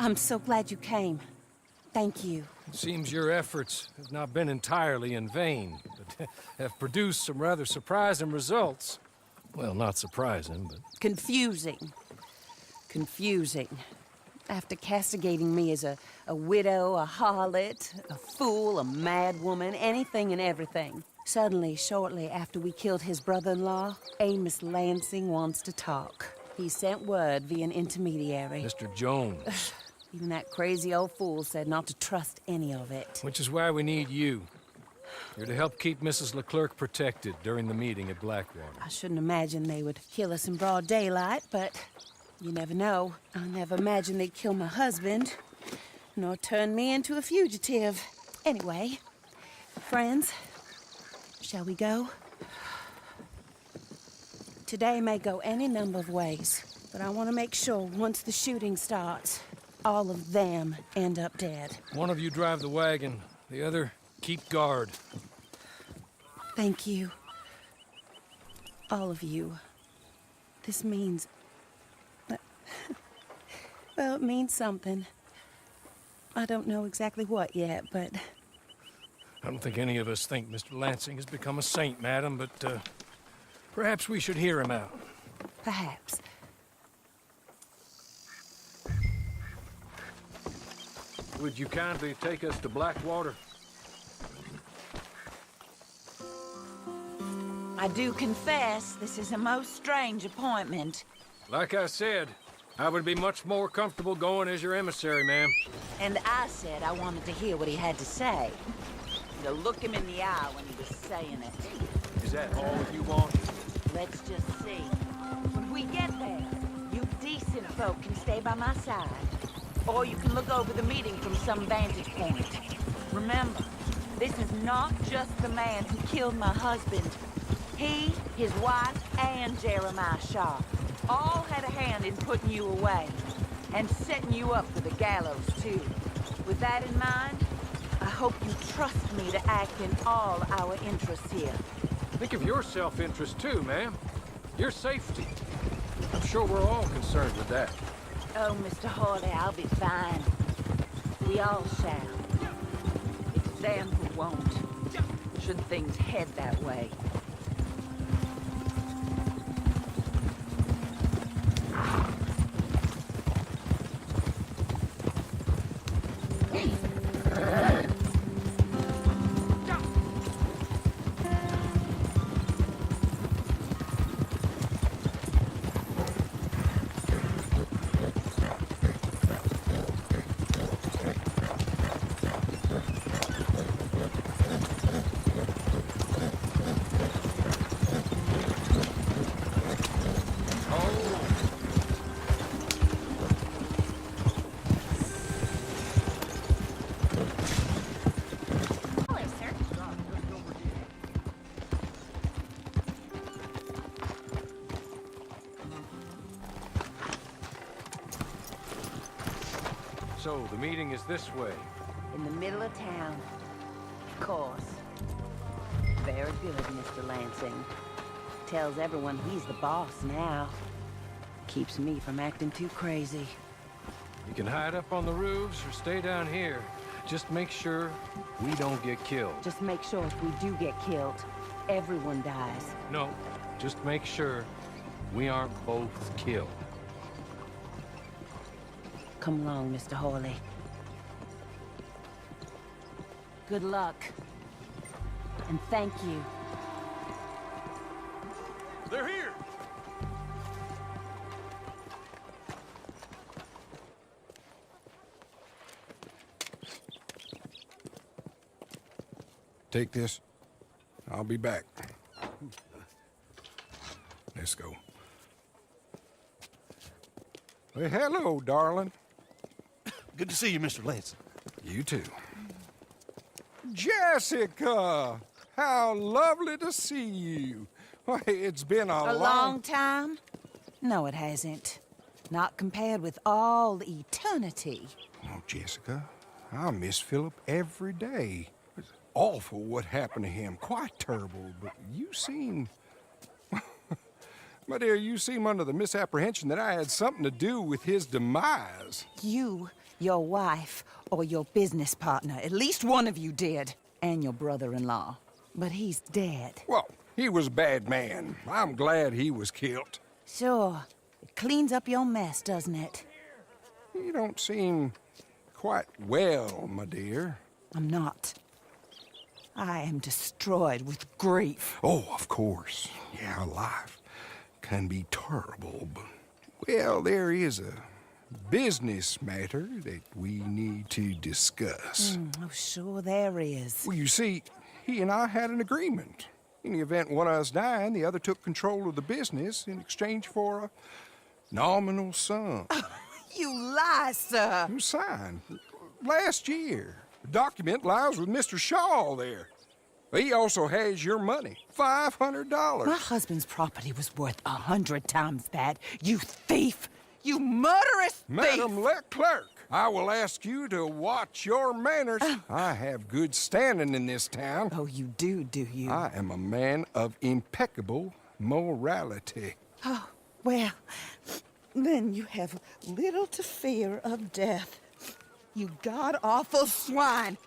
I'm so glad you came. Thank you. It seems your efforts have not been entirely in vain, but have produced some rather surprising results. Well, not surprising, but... Confusing. Confusing. After castigating me as a widow, a harlot, a fool, a mad woman, anything and everything. Suddenly, shortly after we killed his brother-in-law, Amos Lansing wants to talk. He sent word via an intermediary. Mr. Jones. Even that crazy old fool said not to trust any of it. Which is why we need you. You're to help keep Mrs. Leclerc protected during the meeting at Blackwater. I shouldn't imagine they would kill us in broad daylight, but you never know. I never imagined they'd kill my husband, nor turn me into a fugitive. Anyway, friends, shall we go? Today may go any number of ways, but I want to make sure once the shooting starts, all of them end up dead. One of you drive the wagon, the other keep guard. Thank you. All of you. This means... well, it means something. I don't know exactly what yet, but... I don't think any of us think Mr. Lansing has become a saint, madam, but perhaps we should hear him out. Perhaps. Would you kindly take us to Blackwater? I do confess this is a most strange appointment. Like I said, I would be much more comfortable going as your emissary, ma'am. And I said I wanted to hear what he had to say. To look him in the eye when he was saying it. Is that all you want? Let's just see. When we get there, you decent folk can stay by my side. Or you can look over the meeting from some vantage point. Remember, this is not just the man who killed my husband. He, his wife, and Jeremiah Shaw all had a hand in putting you away. And setting you up for the gallows, too. With that in mind, I hope you trust me to act in all our interests here. Think of your self-interest, too, ma'am. Your safety. I'm sure we're all concerned with that. Oh, Mr. Hawley, I'll be fine. We all shall. It's them who won't, should things head that way. So, the meeting is this way. In the middle of town. Of course. Very good, Mr. Lansing. Tells everyone he's the boss now. Keeps me from acting too crazy. You can hide up on the roofs or stay down here. Just make sure we don't get killed. Just make sure if we do get killed, everyone dies. No, just make sure we aren't both killed. Come along, Mr. Hawley. Good luck. And thank you. They're here! Take this. I'll be back. Let's go. Well, hello, darling. Good to see you, Mr. Lansing. You too. Jessica! How lovely to see you. Why, it's been A long time? No, it hasn't. Not compared with all eternity. Oh, Jessica, I miss Philip every day. It's awful what happened to him. Quite terrible, but you seem... My dear, you seem under the misapprehension that I had something to do with his demise. You your wife or your business partner. At least one of you did. And your brother-in-law. But he's dead. Well, he was a bad man. I'm glad he was killed. Sure. It cleans up your mess, doesn't it? You don't seem quite well, my dear. I'm not. I am destroyed with grief. Oh, of course. Yeah, life can be terrible, but... Well, there is a business matter that we need to discuss. Oh, sure there is. Well, you see, he and I had an agreement. In the event one of us died, the other took control of the business in exchange for a nominal sum. You lie, sir. It was signed last year. The document lies with Mr. Shaw there. He also has your money, $500. My husband's property was worth 100 times that. You thief! You murderous thief! Madam Leclerc, I will ask you to watch your manners. I have good standing in this town. Oh, you do you? I am a man of impeccable morality. Oh, well, then you have little to fear of death. You god-awful swine!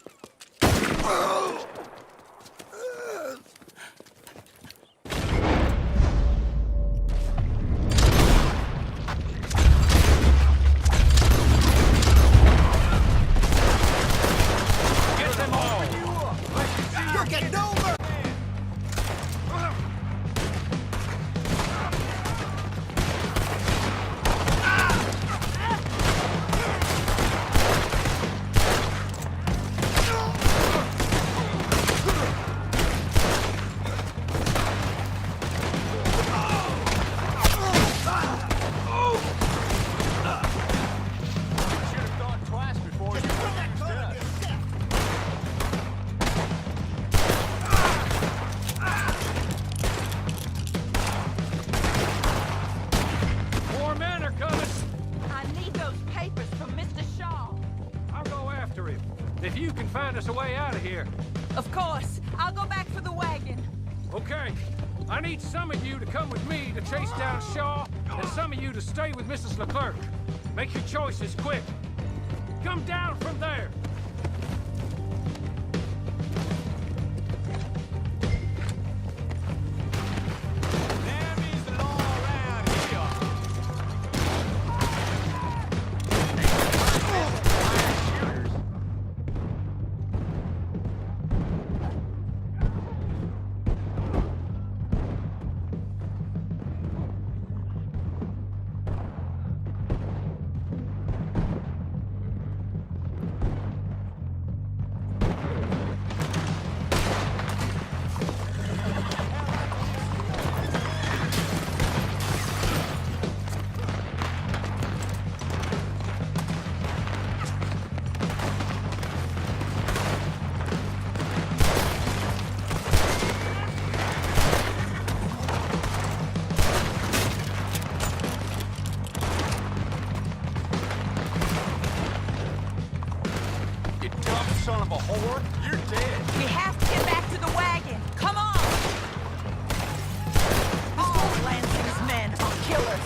If you can find us a way out of here. Of course. I'll go back for the wagon. Okay. I need some of you to come with me to chase down Shaw, and some of you to stay with Mrs. Leclerc. Make your choices quick. Come down from there. Son of a whore, you're dead. We have to get back to the wagon. Come on! All Lansing's men are killers.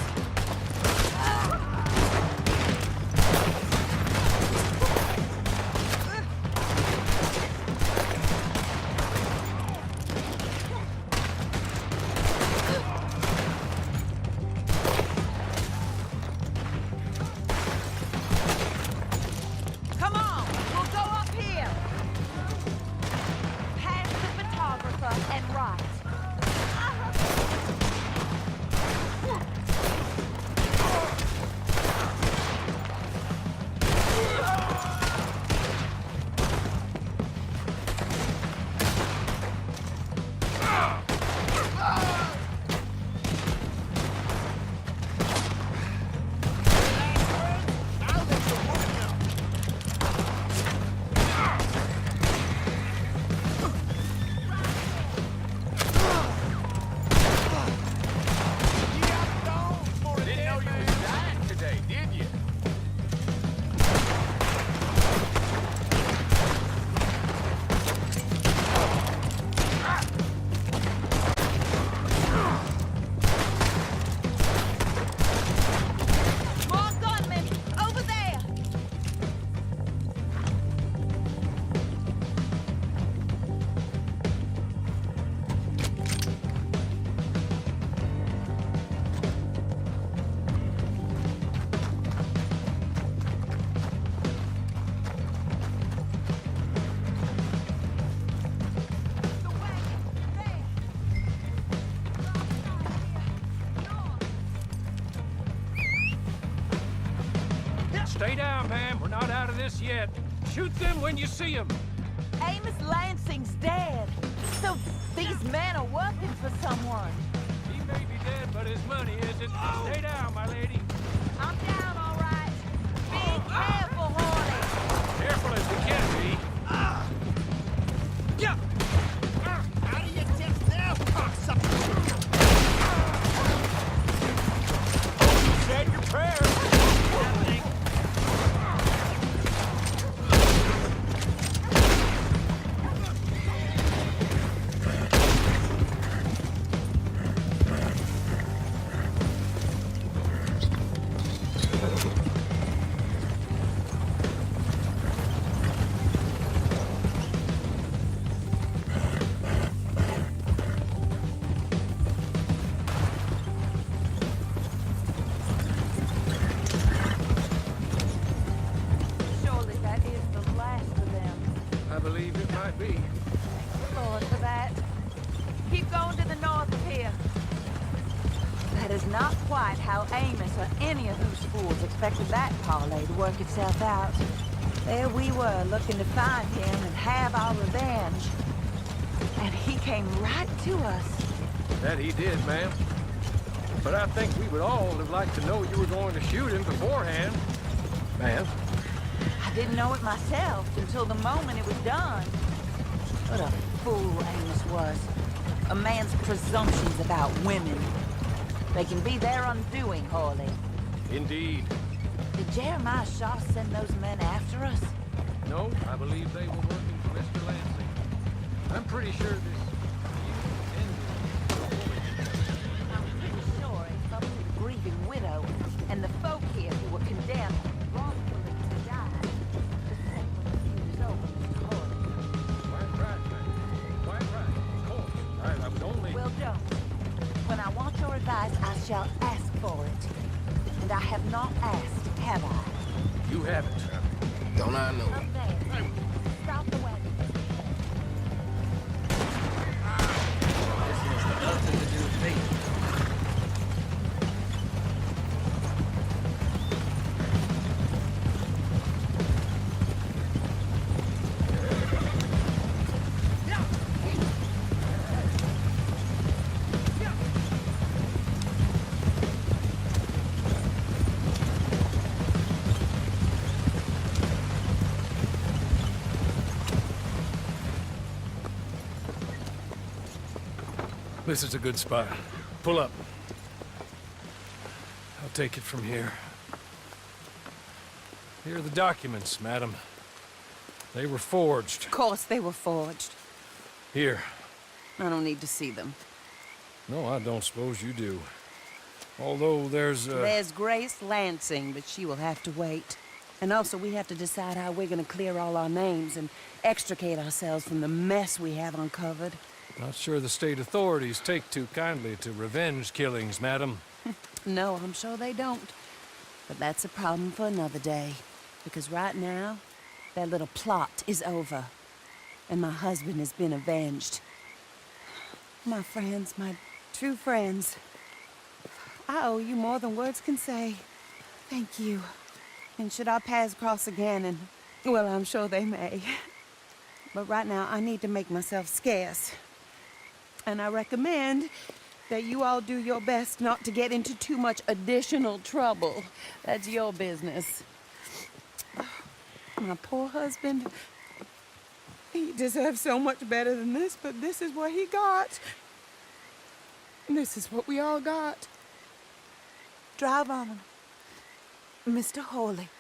Come on, we'll go up here. Past the photographer and right. Stay down, ma'am. We're not out of this yet. Shoot them when you see them. Amos Lansing's dead. So these men are working for someone. He may be dead, but his money isn't. Stay down, my lady. I'm down, all right. Be careful, Horley. Careful as we can be. Yeah! Out of your depth now, cocksucker! Said your prayers. Surely that is the last of them. I believe it might be. Lord for that. Keep going to the north of here. That is not quite how Amos or any of those fools expected that parlay to work itself out. There we were, looking to find him and have our revenge. And he came right to us. That he did, ma'am. But I think we would all have liked to know you were going to shoot him beforehand. Ma'am. I didn't know it myself until the moment it was done. What a fool Amos was. A man's presumptions about women. They can be their undoing, Horley. Indeed. Did Jeremiah Shaw send those men after us? No, I believe they were working for Mr. Lansing. I'm pretty sure this... I'm pretty sure it's up to the grieving widow and the folk here who were condemned wrongfully to die. The sacred is over, Mr. Horley. Quite right, ma'am. Quite right. Of course. I was only... Well, don't. When I want your advice, I shall ask for it. And I have not asked, have I? You haven't. Don't I know? Up there. Stop the wagon. This has nothing to do with me. This is a good spot. Pull up. I'll take it from here. Here are the documents, madam. They were forged. Of course they were forged. Here. I don't need to see them. No, I don't suppose you do. Although there's There's Grace Lansing, but she will have to wait. And also, we have to decide how we're gonna clear all our names and extricate ourselves from the mess we have uncovered. Not sure the state authorities take too kindly to revenge killings, madam. No, I'm sure they don't. But that's a problem for another day. Because right now, that little plot is over. And my husband has been avenged. My friends, my true friends. I owe you more than words can say. Thank you. And should our paths cross again, and, well, I'm sure they may. But right now, I need to make myself scarce. And I recommend that you all do your best not to get into too much additional trouble. That's your business. My poor husband, he deserves so much better than this, but this is what he got. This is what we all got. Drive on, Mr. Hawley.